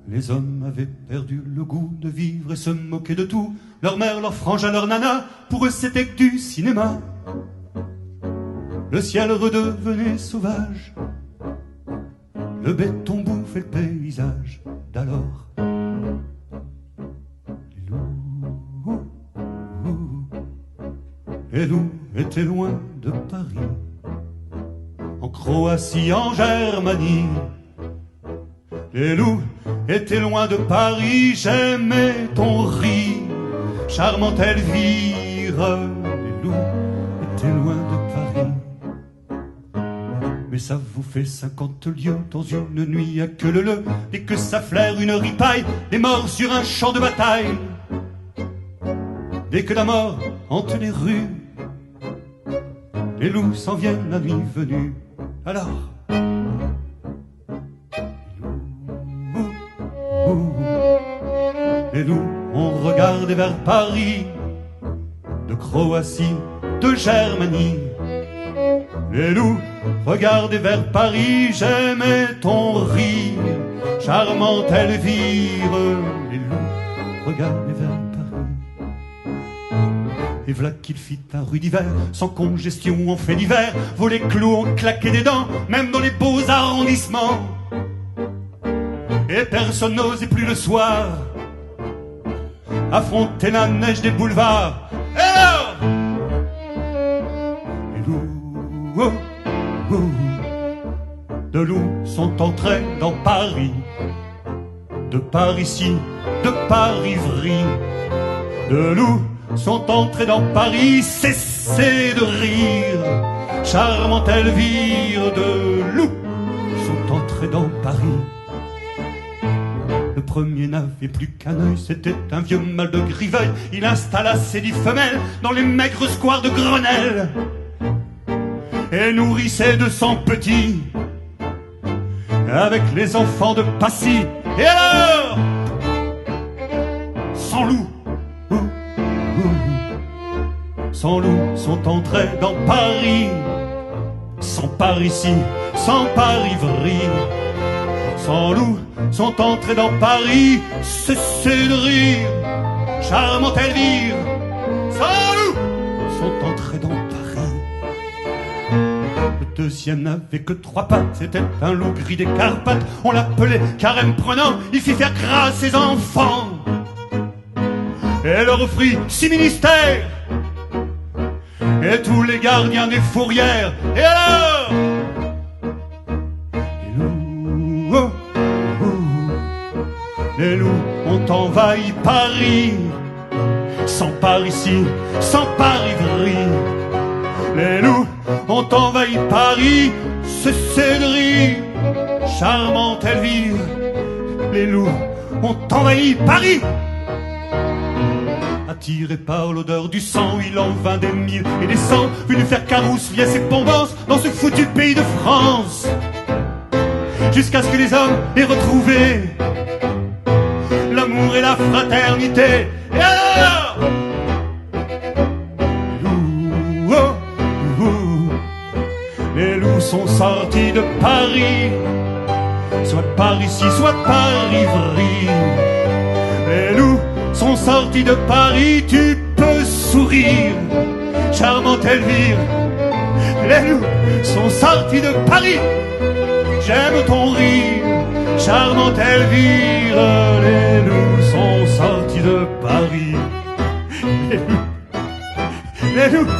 Les hommes avaient perdu le goût de vivre et se moquaient de tout. Leur mère, leur frangin, leur nana, pour eux c'était que du cinéma. Le ciel redevenait sauvage, le béton bouffait le paysage d'alors. Les loups étaient loin de Paris, en Croatie, en Germanie. Les loups étaient loin de Paris, j'aimais ton rire, charmante Elvire. Les loups étaient loin de Paris, mais ça vous fait 50 lieues dans une nuit à queue leu-leu, et que ça flaire une ripaille, des morts sur un champ de bataille. Dès que la mort hante les rues, les loups s'en viennent la nuit venue. Alors, les loups ont regardé vers Paris, de Croatie, de Germanie. Les loups regardaient vers Paris, j'aimais ton rire, charmante Elvire. Les loups regardaient vers et v'là qu'il fit un rude hiver, sans congestion en fait d'hiver. Volets clos, on claquait des dents, même dans les beaux arrondissements. Et personne n'osait plus le soir affronter la neige des boulevards. Et alors, les loups, oh, oh, de loups sont entrés dans Paris, de Paris-ci, de Paris-Vry. De loups sont entrés dans Paris, cessez de rire, charmante Elvire. De loups sont entrés dans Paris. Le premier n'avait plus qu'un œil, c'était un vieux mâle de Griveuil. Il installa ses 10 femelles dans les maigres squares de Grenelle et nourrissait 200 petits avec les enfants de Passy. Et alors, sans loup, sans loup sont entrés dans Paris, sans Paris-ci, sans Paris-Vry. Sans loup sont entrés dans Paris, cessez de rire, charmante Elvire. Sans loup sont entrés dans Paris. Le deuxième n'avait que 3 pattes, c'était un loup gris des Carpates. On l'appelait carême prenant, il fit faire grâce ses enfants et leur offrit 6 ministères et tous les gardiens des fourrières. Et alors, les loups, oh, oh, les loups ont envahi Paris, sans Paris-ci, sans Paris-Vry. Les loups ont envahi Paris, cessez de rire, charmante Elvire. Les loups ont envahi Paris. Attiré par l'odeur du sang, il en vint des mille et des cents, venu faire carousse via ses bombances dans ce foutu pays de France, jusqu'à ce que les hommes aient retrouvé l'amour et la fraternité. Et alors, les loups, oh, oh, les loups sont sortis de Paris, soit Paris-ci, soit Paris-Vry. Les loups sont sortis de Paris, tu peux sourire, charmante Elvire. Les loups sont sortis de Paris, j'aime ton rire, charmante Elvire. Les loups sont sortis de Paris. Les loups